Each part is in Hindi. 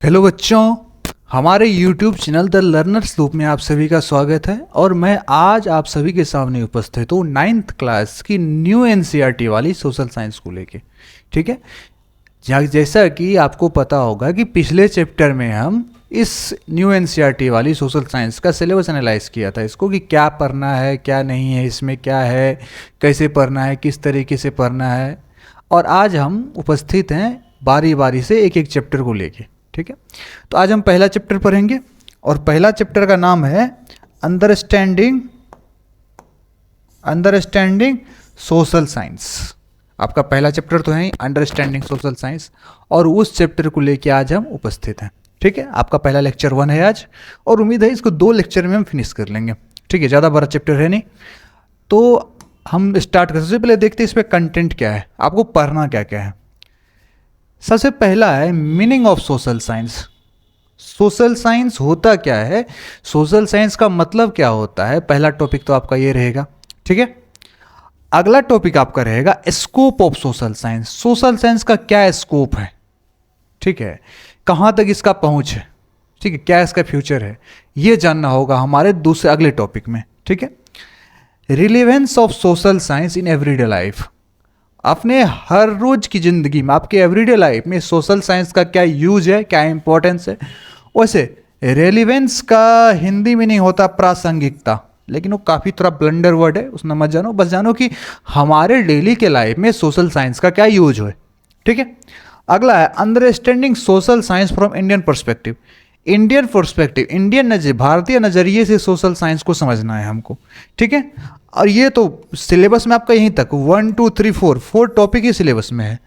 हेलो बच्चों, हमारे YouTube channel the learners loop में आप सभी का स्वागत है। और मैं आज आप सभी के सामने उपस्थित हूँ 9th क्लास की न्यू NCERT वाली सोशल साइंस को लेके। ठीक है, जैसा कि आपको पता होगा कि पिछले चैप्टर में हम इस न्यू NCERT वाली सोशल साइंस का सिलेबस एनालाइज किया था, इसको कि क्या पढ़ना है क्या नहीं है, इसमें क्या है, कैसे पढ़ना है, किस तरीके से पढ़ना है। और आज हम उपस्थित हैं बारी बारी से एक एक चैप्टर को लेके। ठीक है, तो आज हम पहला चैप्टर पढ़ेंगे और पहला चैप्टर का नाम है अंडरस्टैंडिंग सोशल साइंस। आपका पहला चैप्टर तो है ही अंडरस्टैंडिंग सोशल साइंस, और उस चैप्टर को लेके आज हम उपस्थित हैं। ठीक है, आपका पहला लेक्चर 1 है आज, और उम्मीद है इसको 2 लेक्चर में हम फिनिश कर लेंगे। ठीक है, ज़्यादा बड़ा चैप्टर है नहीं, तो हम स्टार्ट कर। सबसे पहले देखते हैं इसमें कंटेंट क्या है, आपको पढ़ना क्या क्या है। सबसे पहला है meaning of social science. Social science होता क्या है, सोशल साइंस का मतलब क्या होता है, पहला टॉपिक तो आपका ये रहेगा। ठीक है, अगला टॉपिक आपका रहेगा scope of social science. Social science का क्या स्कोप है, ठीक है, कहाँ तक इसका पहुँच है, ठीक है, क्या इसका फ्यूचर है, ये जानना होगा हमारे दूसरे अगले टॉपिक में। ठीक है, relevance of social science in everyday life. अपने हर रोज की ज़िंदगी में, आपके एवरीडे लाइफ में सोशल साइंस का क्या यूज है, क्या इंपॉर्टेंस है। वैसे रेलिवेंस का हिंदी में नहीं होता प्रासंगिकता, लेकिन वो काफ़ी थोड़ा ब्लंडर वर्ड है, उसमें मत जानो, बस जानो कि हमारे डेली के लाइफ में सोशल साइंस का क्या यूज है। ठीक है, अगला है understanding social science from Indian perspective. Indian perspective, Indian भारतीय नज़रिए से सोशल साइंस को समझना है हमको। ठीक है, और ये तो सिलेबस में आपका यहीं तक 1 2 3 4 टॉपिक ही सिलेबस में है।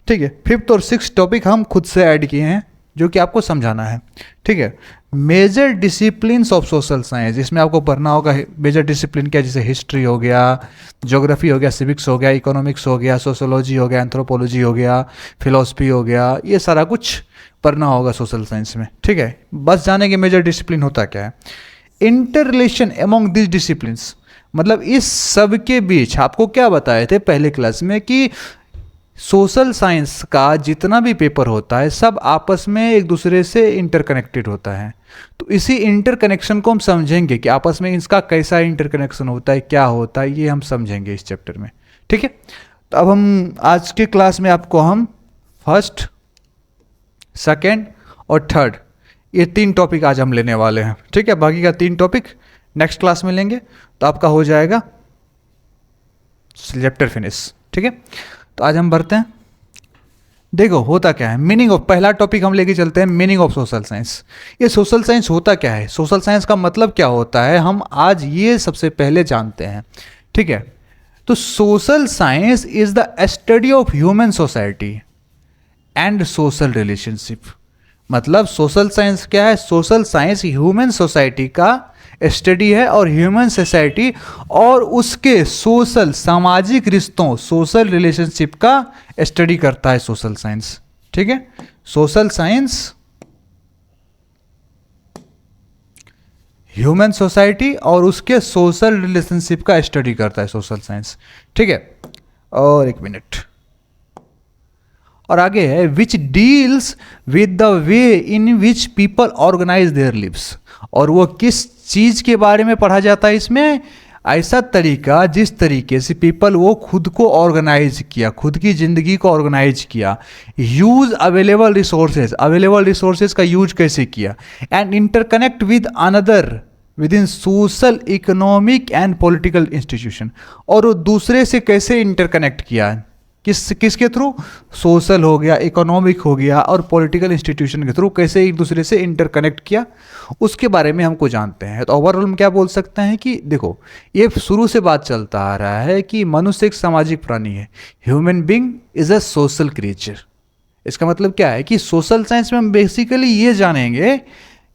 ठीक है, 5th और 6th टॉपिक हम खुद से ऐड किए हैं जो कि आपको समझाना है। ठीक है, major disciplines of social science, इसमें आपको पढ़ना होगा मेजर डिसिप्लिन क्या, जैसे हिस्ट्री हो गया, ज्योग्राफी हो गया, सिविक्स हो गया, इकोनॉमिक्स हो गया, सोशोलॉजी हो गया, एंथ्रोपोलॉजी हो गया, फिलॉसफी हो गया, ये सारा कुछ पढ़ना होगा सोशल साइंस में। ठीक है, बस जाने के मेजर डिसिप्लिन होता क्या है। Inter relation among this disciplines, मतलब इस सब के बीच आपको क्या बताए थे पहले क्लास में कि सोशल साइंस का जितना भी पेपर होता है सब आपस में एक दूसरे से इंटरकनेक्टेड होता है। तो इसी इंटरकनेक्शन को हम समझेंगे कि आपस में इसका कैसा इंटरकनेक्शन होता है, क्या होता है, ये हम समझेंगे इस चैप्टर में। ठीक है, तो अब हम आज के क्लास में आपको हम फर्स्ट, सेकेंड और थर्ड, ये 3 टॉपिक आज हम लेने वाले हैं। ठीक है, बाकी का 3 टॉपिक नेक्स्ट क्लास में लेंगे, तो आपका हो जाएगा चैप्टर फिनिश। ठीक है, तो आज हम बढ़ते हैं। देखो होता क्या है, मीनिंग ऑफ, पहला टॉपिक हम लेके चलते हैं मीनिंग ऑफ सोशल साइंस। ये सोशल साइंस होता क्या है, सोशल साइंस का मतलब क्या होता है, हम आज ये सबसे पहले जानते हैं। ठीक है, तो social science is the study of human society and social relationship. मतलब सोशल साइंस क्या है, सोशल साइंस ह्यूमन सोसाइटी का स्टडी है, और ह्यूमन सोसाइटी और उसके सोशल, सामाजिक रिश्तों, सोशल रिलेशनशिप का स्टडी करता है सोशल साइंस। ठीक है, सोशल साइंस ह्यूमन सोसाइटी और उसके सोशल रिलेशनशिप का स्टडी करता है सोशल साइंस। ठीक है, और एक मिनट और आगे है which deals with the way in which people organise their lives. और वो किस चीज़ के बारे में पढ़ा जाता है इसमें, ऐसा तरीका जिस तरीके से पीपल वो खुद को ऑर्गेनाइज किया, खुद की ज़िंदगी को ऑर्गेनाइज किया, use available resources, available resources का यूज कैसे किया, and interconnect with another with in social, economic and political institution. और वो दूसरे से कैसे इंटरकनेक्ट किया, किसके थ्रू, सोशल हो गया, इकोनॉमिक हो गया, और पॉलिटिकल इंस्टीट्यूशन के थ्रू कैसे एक दूसरे से इंटरकनेक्ट किया, उसके बारे में हमको जानते हैं। तो ओवरऑल हम क्या बोल सकते हैं कि देखो, ये शुरू से बात चलता आ रहा है कि मनुष्य एक सामाजिक प्राणी है, human being is a social creature. इसका मतलब क्या है कि सोशल साइंस में हम बेसिकली ये जानेंगे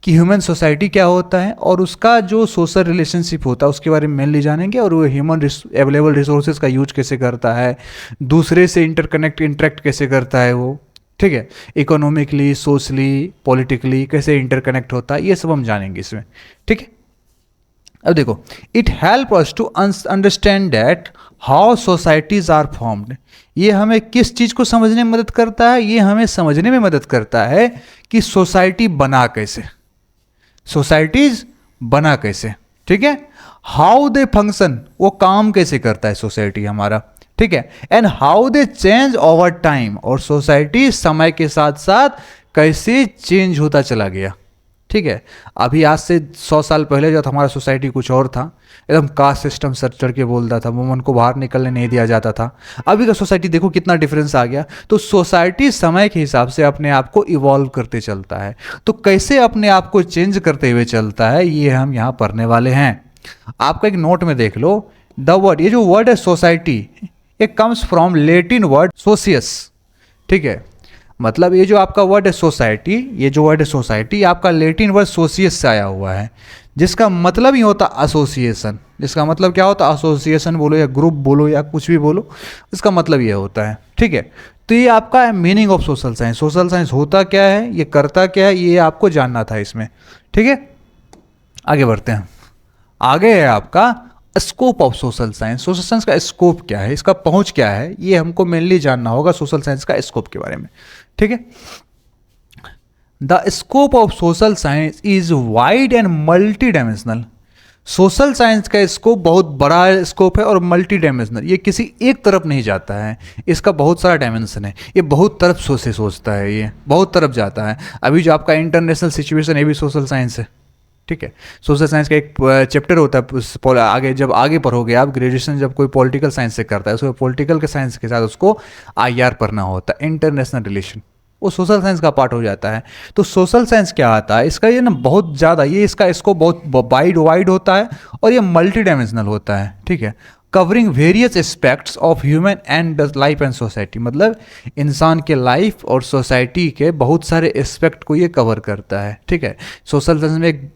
कि ह्यूमन सोसाइटी क्या होता है और उसका जो सोशल रिलेशनशिप होता है उसके बारे में मेनली जानेंगे, और वो ह्यूमन अवेलेबल रिसोर्सेज का यूज कैसे करता है, दूसरे से इंटरेक्ट कैसे करता है वो। ठीक है, इकोनॉमिकली, सोशली, पॉलिटिकली कैसे इंटरकनेक्ट होता है, ये सब हम जानेंगे इसमें। ठीक है, अब देखो, it help us to understand that how societies are formed. ये हमें किस चीज़ को समझने में मदद करता है? ये हमें समझने में मदद करता है कि सोसाइटी बना कैसे, सोसाइटीज बना कैसे, ठीक है। हाउ दे फंक्शन, वो काम कैसे करता है सोसाइटी हमारा, ठीक है। And how they change over time, और सोसाइटी समय के साथ साथ कैसे चेंज होता चला गया, ठीक है। अभी आज से 100 साल पहले जब हमारा सोसाइटी कुछ और था, एकदम कास्ट सिस्टम सर चढ़ के बोलता था, वुमन को बाहर निकलने नहीं दिया जाता था। अभी का सोसाइटी देखो कितना डिफरेंस आ गया। तो सोसाइटी समय के हिसाब से अपने आप को इवॉल्व करते चलता है। तो कैसे अपने आप को चेंज करते हुए चलता है, ये हम यहाँ पढ़ने वाले हैं। आपका एक नोट में देख लो, द वर्ड, ये जो वर्ड है society, it comes from Latin word socius, ठीक है। मतलब ये जो आपका वर्ड है सोसाइटी, ये जो वर्ड है सोसाइटी आपका लेटिन वर्ड सोसियस से आया हुआ है, जिसका मतलब ही होता एसोसिएशन। जिसका मतलब क्या होता है? एसोसिएशन बोलो या ग्रुप बोलो या कुछ भी बोलो, इसका मतलब ये होता है, ठीक है। तो ये आपका meaning of social science, social science होता क्या है, ये करता क्या है, ये आपको जानना था इसमें, ठीक है। आगे बढ़ते हैं। आगे है आपका scope of social science. Social science का स्कोप क्या है, इसका पहुंच क्या है, ये हमको मेनली जानना होगा सोशल साइंस का स्कोप के बारे में, ठीक है। The scope of social science is wide and multi dimensional. Social science का स्कोप बहुत बड़ा स्कोप है और मल्टी डायमेंशनल, ये किसी एक तरफ नहीं जाता है, इसका बहुत सारा डायमेंशन है, ये बहुत तरफ से सोचता है, ये बहुत तरफ जाता है। अभी जो आपका इंटरनेशनल सिचुएशन है भी सोशल साइंस है, ठीक है। सोशल साइंस का एक चैप्टर होता है, आगे जब आगे पढ़ोगे आप, ग्रेजुएशन जब कोई पॉलिटिकल साइंस से करता है, उसको पॉलिटिकल के साइंस के साथ उसको आईआर पढ़ना होता है, इंटरनेशनल रिलेशन, वो सोशल साइंस का पार्ट हो जाता है। तो सोशल साइंस क्या आता है, इसका ये ना बहुत ज़्यादा, ये इसका स्कोप बहुत वाइड होता है और ये मल्टी डायमेंशनल होता है, ठीक है। Covering various aspects of human and life and society, मतलब इंसान के लाइफ और सोसाइटी के बहुत सारे एस्पेक्ट को ये कवर करता है, ठीक है। सोशल साइंस में एक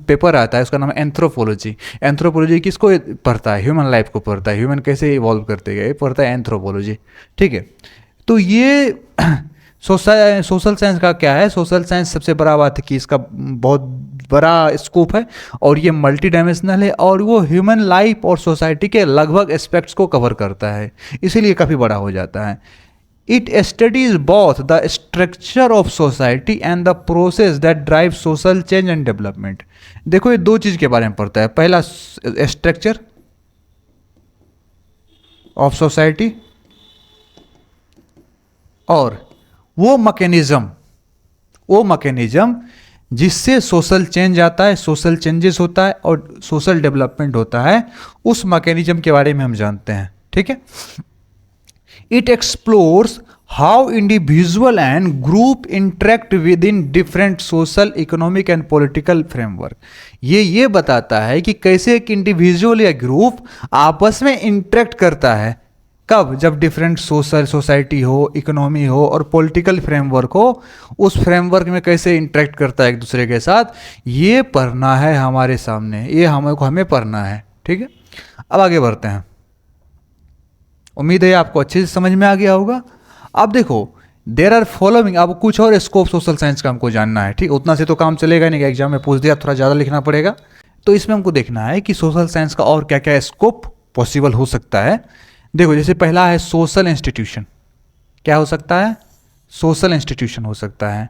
पेपर आता है, उसका नाम है एंथ्रोपोलॉजी। एंथ्रोपोलॉजी किसको पढ़ता है? ह्यूमन लाइफ को पढ़ता है, ह्यूमन कैसे इवॉल्व करते गए, पढ़ता है एंथ्रोपोलॉजी, ठीक है। तो ये सोशल साइंस का क्या है? सोशल साइंस सबसे बड़ा बात है कि इसका बहुत बड़ा स्कोप है और ये मल्टी डायमेंशनल है और वो ह्यूमन लाइफ और सोसाइटी के लगभग एस्पेक्ट्स को कवर करता है, इसीलिए काफ़ी बड़ा हो जाता है। It studies both the structure of society and the process that drive social change and development. देखो ये दो चीज़ के बारे में पढ़ता है, पहला स्ट्रक्चर ऑफ सोसाइटी और वो मैकेनिज्म जिससे सोशल चेंज आता है, सोशल चेंजेस होता है और सोशल डेवलपमेंट होता है, उस मैकेनिज्म के बारे में हम जानते हैं, ठीक है। It explores how individual and group interact with in different social, economic and political framework. ये बताता है कि कैसे एक इंडिविजुअल या ग्रुप आपस में इंटरेक्ट करता है, कब? जब डिफरेंट सोसाइटी हो, इकोनॉमी हो और पॉलिटिकल फ्रेमवर्क हो, उस फ्रेमवर्क में कैसे इंटरेक्ट करता है एक दूसरे के साथ, ये पढ़ना है हमारे सामने, ये हमें पढ़ना है, ठीक है। अब आगे बढ़ते हैं। उम्मीद है आपको अच्छे से समझ में आ गया होगा। अब देखो, देर आर फॉलोइंग, अब कुछ और स्कोप सोशल साइंस का हमको जानना है, ठीक। उतना से तो काम चलेगा नहीं, एग्जाम में पूछ दिया, थोड़ा ज़्यादा लिखना पड़ेगा। तो इसमें हमको देखना है कि सोशल साइंस का और क्या क्या स्कोप पॉसिबल हो सकता है। देखो, जैसे पहला है सोशल इंस्टीट्यूशन। क्या हो सकता है? सोशल इंस्टीट्यूशन हो सकता है,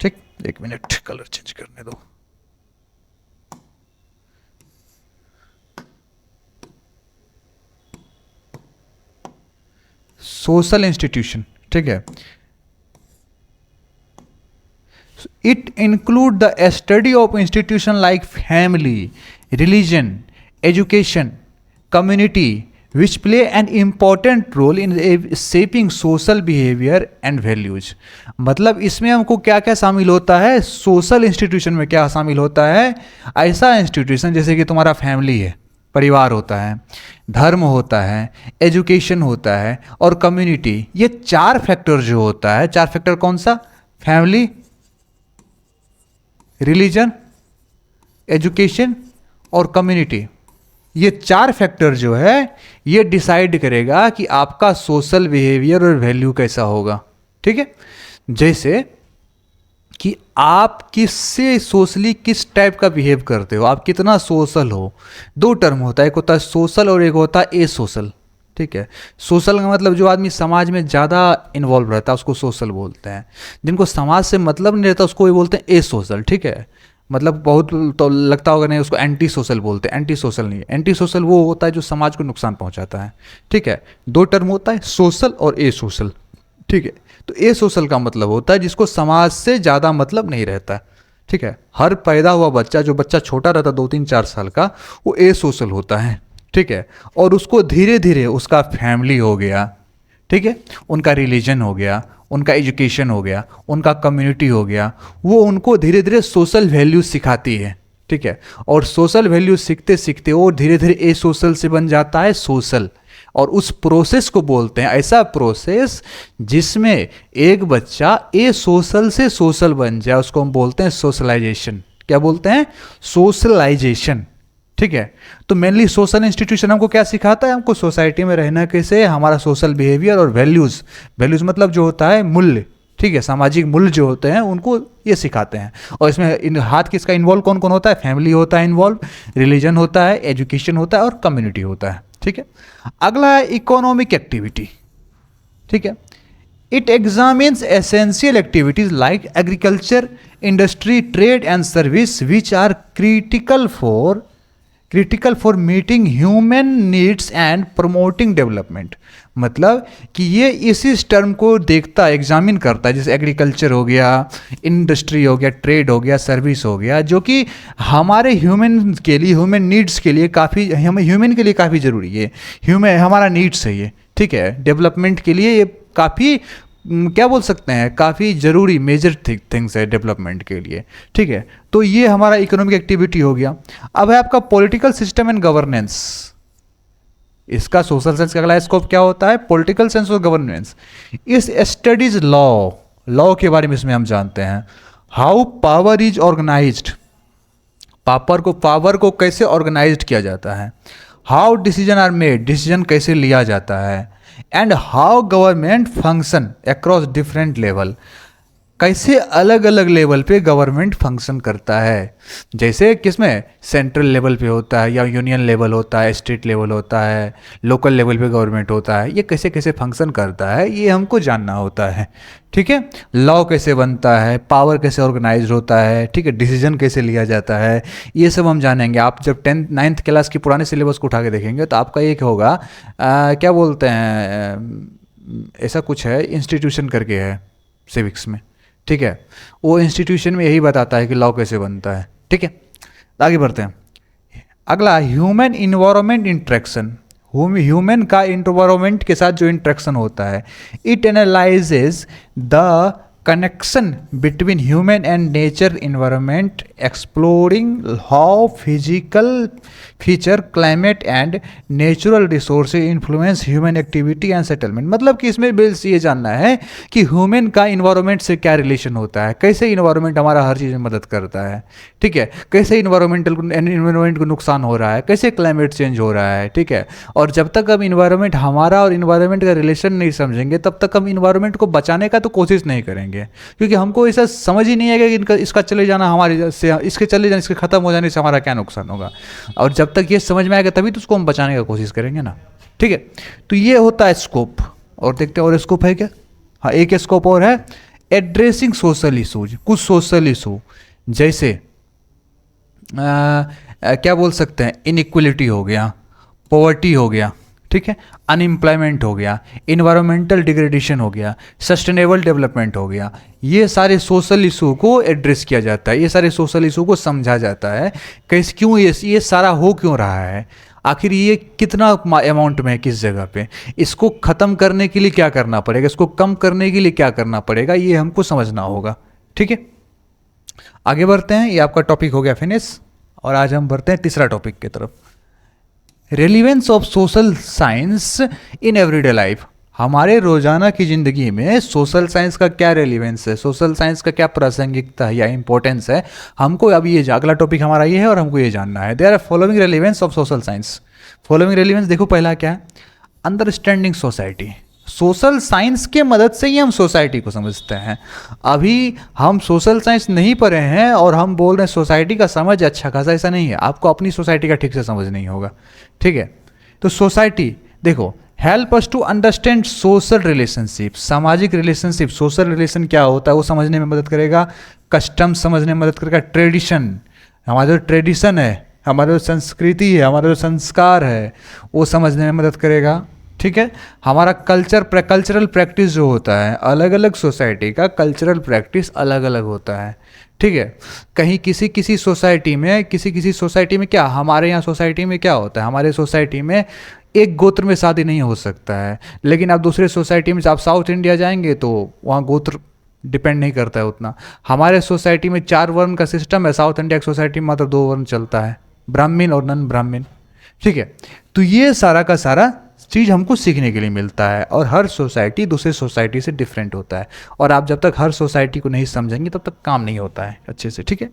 ठीक। एक मिनट, कलर चेंज करने दो। सोशल इंस्टीट्यूशन, ठीक है। It include the study of institution like family, religion, education, community which play an important role in shaping social behavior and values। मतलब इसमें हमको क्या क्या शामिल होता है? सोशल इंस्टीट्यूशन में क्या शामिल होता है? ऐसा इंस्टीट्यूशन जैसे कि तुम्हारा फैमिली है, परिवार होता है, धर्म होता है, एजुकेशन होता है और कम्युनिटी। ये चार फैक्टर जो होता है, चार फैक्टर कौन सा? फैमिली, रिलीजन, एजुकेशन और कम्युनिटी। ये चार फैक्टर जो है ये डिसाइड करेगा कि आपका सोशल बिहेवियर और वैल्यू कैसा होगा, ठीक है। जैसे कि आप किससे सोशली किस टाइप का बिहेव करते हो, आप कितना सोशल हो। दो टर्म होता है, एक होता है सोशल और एक होता है ए सोशल। ठीक है, सोशल का मतलब जो आदमी समाज में ज़्यादा इन्वॉल्व रहता है उसको सोशल बोलते हैं। जिनको समाज से मतलब नहीं रहता उसको ये बोलते हैं ए सोशल। ठीक है, मतलब बहुत तो लगता होगा नहीं, उसको एंटी सोशल बोलते हैं। एंटी सोशल नहीं, एंटी सोशल वो होता है जो समाज को नुकसान पहुंचाता है। ठीक है, दो टर्म होता है सोशल और ए सोशल। ठीक है, तो ए सोशल का मतलब होता है जिसको समाज से ज़्यादा मतलब नहीं रहता है। ठीक है, हर पैदा हुआ बच्चा, जो बच्चा छोटा रहता 2-3-4 साल का, वो ए सोशल होता है। ठीक है, और उसको धीरे धीरे उसका फैमिली हो गया, ठीक है, उनका रिलीजन हो गया, उनका एजुकेशन हो गया, उनका कम्युनिटी हो गया, वो उनको धीरे धीरे सोशल वैल्यूज सिखाती है। ठीक है, और सोशल वैल्यूज सीखते सीखते वो धीरे धीरे ए सोशल से बन जाता है सोशल। और उस प्रोसेस को बोलते हैं, ऐसा प्रोसेस जिसमें एक बच्चा ए सोशल से सोशल बन जाए, उसको हम बोलते हैं सोशलाइजेशन। क्या बोलते हैं? सोशलाइजेशन। ठीक है, तो मेनली सोशल इंस्टीट्यूशन हमको क्या सिखाता है? हमको सोसाइटी में रहना कैसे, हमारा सोशल बिहेवियर और वैल्यूज़। वैल्यूज़ मतलब जो होता है मूल्य। ठीक है, सामाजिक मूल्य जो होते हैं उनको ये सिखाते हैं। और इसमें हाथ किसका इन्वॉल्व कौन कौन होता है? फैमिली होता है इन्वॉल्व, रिलीजन होता है, एजुकेशन होता है और कम्युनिटी होता है। ठीक है, अगला है इकोनॉमिक एक्टिविटी। ठीक है, it examines essential activities like agriculture, industry, trade and service which are critical for meeting human needs and promoting development. मतलब कि ये इस टर्म को देखता है, एग्जामिन करता है, जैसे एग्रीकल्चर हो गया, इंडस्ट्री हो गया, ट्रेड हो गया, सर्विस हो गया, जो कि हमारे ह्यूमन के लिए, ह्यूमन नीड्स के लिए काफ़ी, हमें ह्यूमन के लिए काफ़ी ज़रूरी है। ह्यूमन हमारा नीड्स है ये। ठीक है, डेवलपमेंट के लिए ये काफ़ी क्या बोल सकते हैं, काफ़ी ज़रूरी मेजर थिंग्स है डेवलपमेंट के लिए। ठीक है, तो ये हमारा इकोनॉमिक एक्टिविटी हो गया। अब है आपका पॉलिटिकल सिस्टम एंड गवर्नेंस। इसका सोशल साइंस का अगला स्कोप क्या होता है? पॉलिटिकल साइंस और गवर्नेंस। इस स्टडीज लॉ के बारे में इसमें हम जानते हैं। How power is organised, power को कैसे ऑर्गेनाइज्ड किया जाता है। How decision are made, decision कैसे लिया जाता है। And how government function across different level, कैसे अलग अलग लेवल पे गवर्नमेंट फंक्शन करता है। जैसे किसमें? सेंट्रल लेवल पे होता है, या यूनियन लेवल होता है, स्टेट लेवल होता है, लोकल लेवल पे गवर्नमेंट होता है। ये कैसे कैसे फंक्शन करता है ये हमको जानना होता है। ठीक है, लॉ कैसे बनता है, पावर कैसे ऑर्गेनाइज होता है, ठीक है, डिसीजन कैसे लिया जाता है, ये सब हम जानेंगे। आप जब 9th क्लास की पुराने सिलेबस को उठा के देखेंगे तो आपका एक होगा क्या बोलते हैं, ऐसा कुछ है, इंस्टीट्यूशन करके है सिविक्स में। ठीक है, वो इंस्टीट्यूशन में यही बताता है कि लॉ कैसे बनता है। ठीक है, आगे बढ़ते हैं। अगला ह्यूमन इन्वायरमेंट इंट्रैक्शन। ह्यूमन का इन्वायरमेंट के साथ जो इंट्रैक्शन होता है, it analyses the connection between human and nature environment, exploring how physical feature, climate and natural resources influence human activity and settlement. मतलब कि इसमें बेस ये जानना है कि ह्यूमन का इन्वायरमेंट से क्या रिलेशन होता है, कैसे इन्वायरमेंट हमारा हर चीज़ में मदद करता है। ठीक है, कैसे इन्वायरमेंट को नुकसान हो रहा है, कैसे क्लाइमेट चेंज हो रहा है। ठीक है, और जब तक हम इन्वायरमेंट, हमारा और इन्वायरमेंट का रिलेशन नहीं समझेंगे तब तक हम इन्वायरमेंट को बचाने का तो कोशिश नहीं करेंगे, क्योंकि हमको ऐसा समझ ही नहीं आएगा कि इसका चले जाना हमारे से, इसके चले जाने, इसके खत्म हो जाने से हमारा क्या नुकसान होगा। और जब तक ये समझ में आएगा तभी तो उसको हम बचाने का कोशिश करेंगे ना। ठीक है, तो ये होता है स्कोप। और देखते हैं और स्कोप है क्या? हाँ, एक स्कोप और है, एड्रेसिंग सोशल इशूज। कुछ सोशल इशू जैसे क्या बोल सकते हैं, इनइक्वलिटी हो गया, पॉवर्टी हो गया, ठीक है, अनएम्प्लॉयमेंट हो गया, इन्वायरमेंटल डिग्रेडेशन हो गया, सस्टेनेबल डेवलपमेंट हो गया। ये सारे सोशल इशू को एड्रेस किया जाता है, ये सारे सोशल इशू को समझा जाता है कैसे, क्यों ये सारा हो क्यों रहा है, आखिर ये कितना अमाउंट में है, किस जगह पे, इसको ख़त्म करने के लिए क्या करना पड़ेगा, इसको कम करने के लिए क्या करना पड़ेगा, ये हमको समझना होगा। ठीक है, आगे बढ़ते हैं। ये आपका टॉपिक हो गया फिनिश, और आज हम बढ़ते हैं तीसरा टॉपिक की तरफ, relevance of social science in everyday life. हमारे रोजाना की ज़िंदगी में सोशल साइंस का क्या रेलिवेंस है, सोशल साइंस का क्या प्रासंगिकता है या इंपॉर्टेंस है, हमको अभी ये अगला टॉपिक हमारा ये है और हमको ये जानना है। There are following relevance of social science. Following relevance देखो, पहला क्या है, अंडरस्टैंडिंग सोसाइटी। सोशल साइंस के मदद से ही हम सोसाइटी को समझते हैं। अभी हम सोशल साइंस नहीं पढ़े हैं और हम बोल रहे हैं सोसाइटी का समझ अच्छा खासा, ऐसा नहीं है। आपको अपनी सोसाइटी का ठीक से समझ नहीं होगा, ठीक है। तो सोसाइटी देखो, help us to understand social relationship, सामाजिक रिलेशनशिप, सोशल रिलेशन क्या होता है वो समझने में मदद करेगा। कस्टम समझने में मदद करेगा। ट्रेडिशन, हमारा जो ट्रेडिशन है, हमारा जो संस्कृति है, हमारा जो संस्कार है, वो समझने में मदद करेगा, ठीक है। हमारा कल्चरल प्रैक्टिस जो होता है, अलग अलग सोसाइटी का कल्चरल प्रैक्टिस अलग अलग होता है, ठीक है। कहीं किसी सोसाइटी में क्या, हमारे यहाँ सोसाइटी में क्या होता है, हमारे सोसाइटी में एक गोत्र में शादी नहीं हो सकता है, लेकिन आप दूसरे सोसाइटी में, आप साउथ इंडिया जाएंगे तो वहाँ गोत्र डिपेंड नहीं करता है उतना। हमारे सोसाइटी में 4 वर्ण का सिस्टम है, साउथ इंडिया की सोसाइटी में मात्र 2 वर्ण चलता है, ब्राह्मण और नन ब्राह्मण, ठीक है। तो ये सारा का सारा चीज़ हमको सीखने के लिए मिलता है, और हर सोसाइटी दूसरे सोसाइटी से डिफरेंट होता है, और आप जब तक हर सोसाइटी को नहीं समझेंगे तब तक काम नहीं होता है अच्छे से, ठीक है।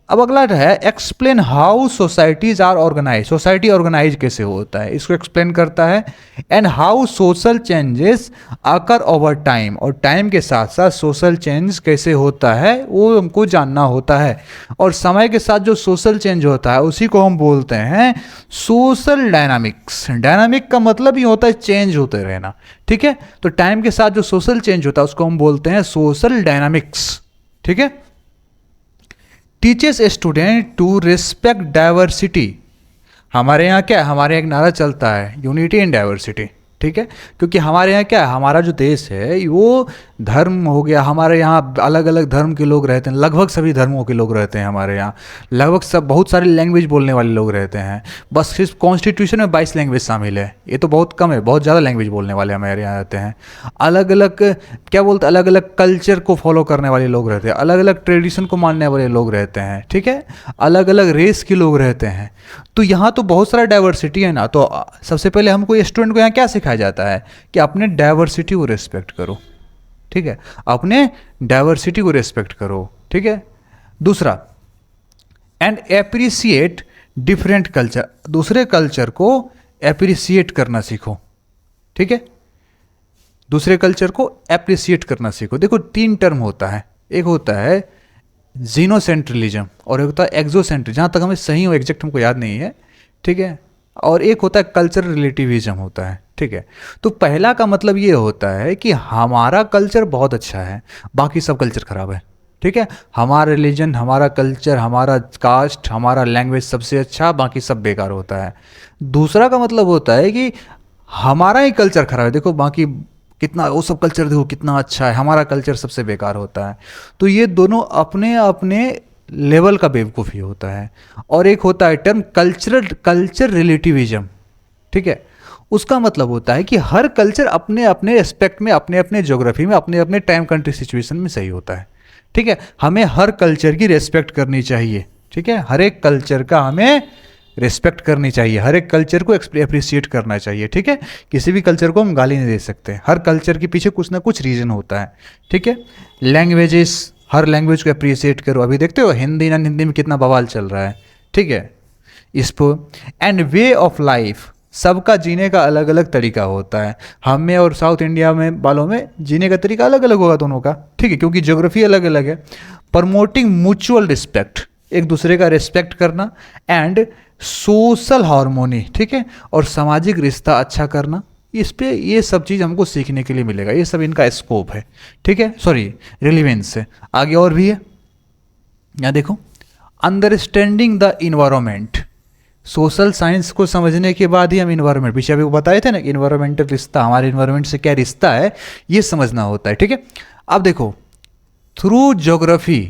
अब अगला है explain how societies are organise, society organise कैसे होता है, इसको एक्सप्लेन करता है। And how social changes occur over time, और टाइम के साथ साथ सोशल चेंज कैसे होता है वो हमको जानना होता है, और समय के साथ जो सोशल चेंज होता है उसी को हम बोलते हैं सोशल डायनामिक्स। डायनामिक का मतलब ही होता है चेंज होते रहना, ठीक है। तो टाइम के साथ जो सोशल चेंज होता है उसको हम बोलते हैं सोशल डायनामिक्स, ठीक है। Teaches student to respect diversity, हमारे यहाँ क्या है, हमारे यहाँ एक नारा चलता है यूनिटी इन डाइवर्सिटी, ठीक है। क्योंकि हमारे यहाँ क्या है, हमारा जो देश है वो धर्म हो गया, हमारे यहाँ अलग अलग धर्म के लोग रहते हैं, लगभग सभी धर्मों के लोग रहते हैं हमारे यहाँ, लगभग सब, बहुत सारे लैंग्वेज बोलने वाले लोग रहते हैं। बस सिर्फ कॉन्स्टिट्यूशन में 22 लैंग्वेज शामिल है, ये तो बहुत कम है, बहुत ज़्यादा लैंग्वेज बोलने वाले हमारे यहाँ रहते हैं। अलग अलग क्या बोलते हैं, अलग अलग कल्चर को फॉलो करने वाले लोग रहते हैं, अलग अलग ट्रेडिशन को मानने वाले लोग रहते हैं, ठीक है। अलग अलग रेस के लोग रहते हैं। तो यहाँ तो बहुत सारा डाइवर्सिटी है ना। तो सबसे पहले हमको स्टूडेंट को यहाँ क्या सिखाया जाता है कि अपने डाइवर्सिटी को रिस्पेक्ट करो, ठीक है, अपने डाइवर्सिटी को रिस्पेक्ट करो, ठीक है। दूसरा, एंड एप्रिसिएट डिफरेंट कल्चर, दूसरे कल्चर को एप्रिसिएट करना सीखो, ठीक है। दूसरे कल्चर को एप्रिसिएट करना सीखो। देखो 3 टर्म होता है, एक होता है जीनोसेंट्रलिज्म और एक होता है एक्सोसेंट्रिज्म, जहाँ तक हमें सही हो एग्जैक्ट हमको याद नहीं है, ठीक है। और एक होता है कल्चरल रिलेटिविज्म होता है, ठीक है। तो पहला का मतलब ये होता है कि हमारा कल्चर बहुत अच्छा है, बाकी सब कल्चर खराब है, ठीक है। हमारा रिलीजन, हमारा कल्चर, हमारा कास्ट, हमारा लैंग्वेज सबसे अच्छा, बाकी सब बेकार होता है। दूसरा का मतलब होता है कि हमारा ही कल्चर खराब है, देखो बाकी कितना, वो सब कल्चर देखो कितना अच्छा है, हमारा कल्चर सबसे बेकार होता है। तो ये दोनों अपने अपने लेवल का बेवकूफ़ी होता है। और एक होता है टर्म कल्चर रिलेटिविज्म, ठीक है। उसका मतलब होता है कि हर कल्चर अपने अपने एस्पेक्ट में, अपने अपने ज्योग्राफी में, अपने अपने टाइम कंट्री सिचुएशन में सही होता है, ठीक है। हमें हर कल्चर की रेस्पेक्ट करनी चाहिए, ठीक है। हर एक कल्चर का हमें रिस्पेक्ट करनी चाहिए, हर एक कल्चर को अप्रिशिएट करना चाहिए, ठीक है। किसी भी कल्चर को हम गाली नहीं दे सकते, हर कल्चर के पीछे कुछ ना कुछ रीज़न होता है, ठीक है। लैंग्वेजेस, हर लैंग्वेज को अप्रिशिएट करो। अभी देखते हो हिंदी ना, हिंदी में कितना बवाल चल रहा है, ठीक है। इसको एंड वे ऑफ लाइफ, सबका जीने का अलग अलग तरीका होता है। हम में और साउथ इंडिया में वालों में जीने का तरीका अलग अलग होगा दोनों का, ठीक है, क्योंकि ज्योग्राफी अलग अलग है। प्रमोटिंग म्यूचुअल रिस्पेक्ट, एक दूसरे का रिस्पेक्ट करना, एंड सोशल हार्मोनी, ठीक है, और सामाजिक रिश्ता अच्छा करना। इस पे ये सब चीज़ हमको सीखने के लिए मिलेगा, ये सब इनका स्कोप है, ठीक है, सॉरी रिलीवेंस है। आगे और भी है, यहाँ देखो, understanding the environment, social science को समझने के बाद ही हम इन्वायरमेंट, पीछे अभी बताए थे ना कि इन्वायरमेंटल रिश्ता, हमारे इन्वायरमेंट से क्या रिश्ता है ये समझना होता है, ठीक है। अब देखो, through geography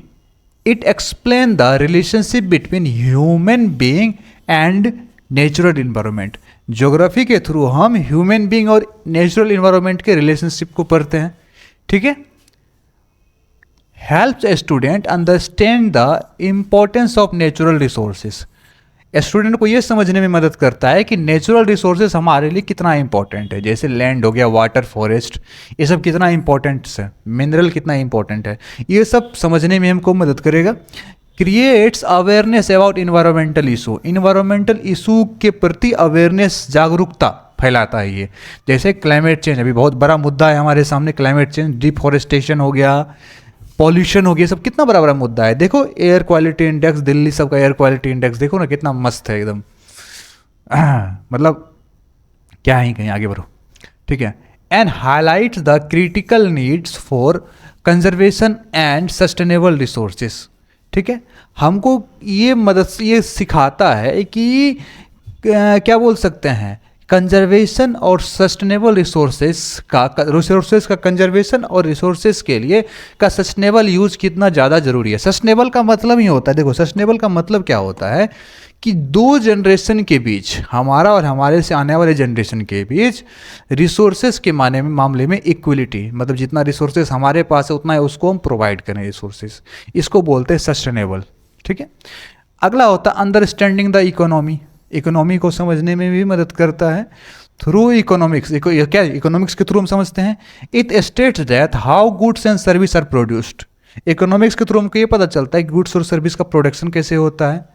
it explain the relationship between human being and natural environment. Geography के थ्रू हम ह्यूमन बीइंग और नेचुरल इन्वायरमेंट के रिलेशनशिप को पढ़ते हैं, ठीक है। Helps a student understand the importance of natural resources, student को ये समझने में मदद करता है कि नेचुरल रिसोर्सेज हमारे लिए कितना इंपॉर्टेंट है, जैसे लैंड हो गया, वाटर, फॉरेस्ट, ये सब कितना इंपॉर्टेंट है, मिनरल कितना इंपॉर्टेंट है, ये सब समझने में हमको मदद करेगा। Creates awareness about environmental issue, environmental issue के प्रति अवेयरनेस, जागरूकता, फैलाता है ये। जैसे क्लाइमेट चेंज अभी बहुत बड़ा मुद्दा है हमारे सामने, क्लाइमेट चेंज, डिफॉरेस्टेशन हो गया, पॉल्यूशन हो गया, सब कितना बड़ा बड़ा मुद्दा है। देखो एयर क्वालिटी इंडेक्स, दिल्ली सबका एयर क्वालिटी इंडेक्स देखो ना कितना मस्त है एकदम। मतलब क्या ही कहीं, आगे बढ़ो, ठीक है। And highlight the critical needs for conservation and sustainable resources, ठीक है। हमको ये सिखाता है कि क्या बोल सकते हैं, कंजर्वेशन और सस्टेनेबल रिसोर्सेज का कंजर्वेशन और रिसोर्सेज के लिए का सस्टेनेबल यूज कितना ज़्यादा ज़रूरी है। सस्टेनेबल का मतलब ही होता है, देखो सस्टेनेबल का मतलब क्या होता है कि दो जनरेशन के बीच, हमारा और हमारे से आने वाले जनरेशन के बीच रिसोर्सेज के मामले में इक्वलिटी, मतलब जितना रिसोर्सेज हमारे पास है उतना है उसको हम प्रोवाइड करें रिसोर्सेज, इसको बोलते हैं सस्टेनेबल, ठीक है। अगला होता है अंडरस्टैंडिंग द इकोनॉमी, इकोनॉमी को समझने में भी मदद करता है थ्रू इकोनॉमिक्स। क्या इकोनॉमिक्स के थ्रू हम समझते हैं, it states that how goods and service are produced. Economics के थ्रू हमको ये पता चलता है कि गुड्स और सर्विस का प्रोडक्शन कैसे होता है,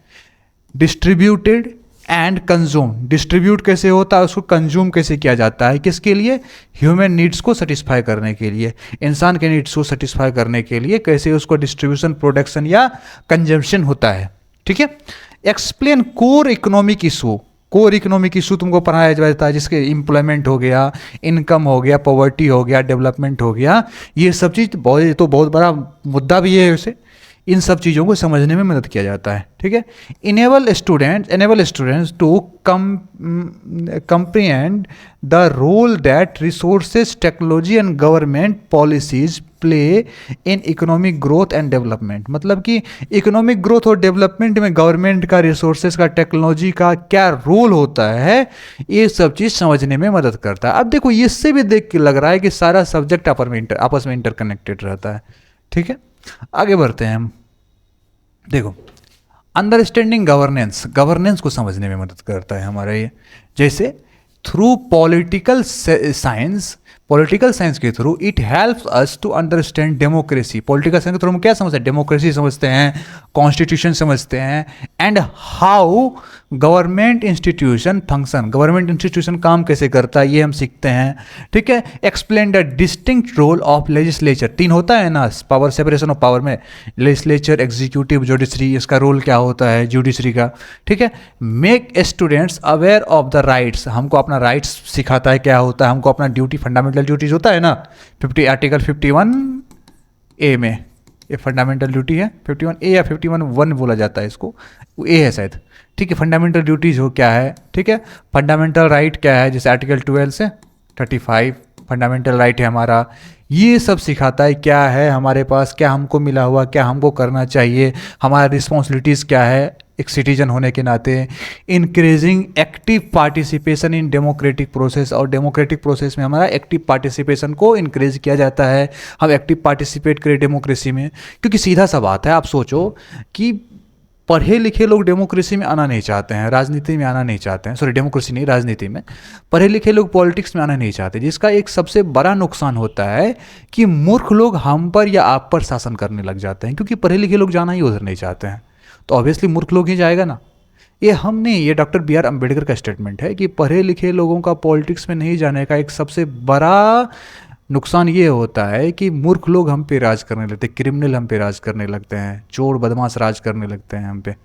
डिस्ट्रीब्यूटेड एंड कंज्यूम, डिस्ट्रीब्यूट कैसे होता है, उसको कंज्यूम कैसे किया जाता है, किसके लिए, ह्यूमन नीड्स को सेटिस्फाई करने के लिए, इंसान के नीड्स को सेटिस्फाई करने के लिए कैसे उसको डिस्ट्रीब्यूशन, प्रोडक्शन या कंजम्पशन होता है, ठीक है। Explain core economic issue, core economic issue तुमको पढ़ाया जाता है जिसके एम्प्लॉयमेंट हो गया, इनकम हो गया, पॉवर्टी हो गया, डेवलपमेंट हो गया, ये सब चीज़ बहुत बड़ा मुद्दा भी है वैसे। इन सब चीज़ों को समझने में मदद किया जाता है, ठीक है। Enable students to comprehend the role that resources, technology and government policies play in economic growth and development. मतलब कि इकोनॉमिक ग्रोथ और डेवलपमेंट में गवर्नमेंट का, रिसोर्सेज का, टेक्नोलॉजी का क्या रोल होता है, ये सब चीज़ समझने में मदद करता है। अब देखो इससे भी देख के लग रहा है कि सारा सब्जेक्ट आपस में इंटरकनेक्टेड रहता है, ठीक है। आगे बढ़ते हैं हम, देखो अंडरस्टैंडिंग गवर्नेंस, गवर्नेंस को समझने में मदद करता है हमारा ये। जैसे थ्रू पॉलिटिकल साइंस के through it helps us to understand democracy. Political science के थ्रू हम क्या समझते हैं, डेमोक्रेसी समझते हैं, कॉन्स्टिट्यूशन समझते हैं, and how government institution function, government institution काम कैसे करता है ये हम सीखते हैं, ठीक है। Explain the distinct role of legislature, 3 होता है ना पावर, सेपरेशन ऑफ पावर में, लेजिस्लेचर, एग्जीक्यूटिव, जुडिशरी, इसका रोल क्या होता है जुडिशरी का, ठीक है। Make students aware of the rights, हमको अपना राइट्स सिखाता है क्या होता है, हमको अपना ड्यूटी, फंडामेंटल ड्यूटीज होता है ना, आर्टिकल 51A में, ये फंडामेंटल ड्यूटी है, 51A या 51(1) बोला जाता है इसको, ए है शायद, ठीक है। फंडामेंटल ड्यूटीज हो क्या है, ठीक है। फंडामेंटल राइट क्या है, जैसे आर्टिकल 12 से 35 फंडामेंटल राइट है हमारा। ये सब सिखाता है क्या है हमारे पास, क्या हमको मिला हुआ, क्या हमको करना चाहिए, हमारा रिस्पॉन्सिबिलिटीज़ क्या है एक सिटीजन होने के नाते। Increasing active participation in democratic process, और डेमोक्रेटिक प्रोसेस में हमारा एक्टिव पार्टिसिपेशन को इंक्रेज किया जाता है, हम एक्टिव पार्टिसिपेट करें डेमोक्रेसी में। क्योंकि सीधा सा बात है, आप सोचो कि पढ़े लिखे लोग डेमोक्रेसी में आना नहीं चाहते हैं, राजनीति में आना नहीं चाहते हैं, सॉरी डेमोक्रेसी नहीं, राजनीति में पढ़े लिखे लोग पॉलिटिक्स में आना नहीं चाहते, जिसका एक सबसे बड़ा नुकसान होता है कि मूर्ख लोग हम पर या आप पर शासन करने लग जाते हैं, क्योंकि पढ़े लिखे लोग जाना ही उधर नहीं चाहते हैं, तो ऑब्वियसली मूर्ख लोग ही जाएगा ना। ये हम नहीं, ये डॉक्टर B.R. अम्बेडकर का स्टेटमेंट है कि पढ़े लिखे लोगों का पॉलिटिक्स में नहीं जाने का एक सबसे बड़ा नुकसान ये होता है कि मूर्ख लोग हम पे राज करने लगते हैं, क्रिमिनल हम पे राज करने लगते हैं, चोर बदमाश राज करने लगते हैं हम पे,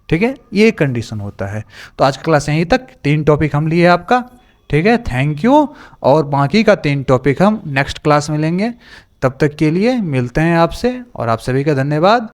ठीक है। ये कंडीशन होता है। तो आज की क्लास यहीं तक, 3 टॉपिक हम लिए आपका, ठीक है। थैंक यू, और बाकी का 3 टॉपिक हम नेक्स्ट क्लास में लेंगे। तब तक के लिए मिलते हैं आपसे, और आप सभी का धन्यवाद।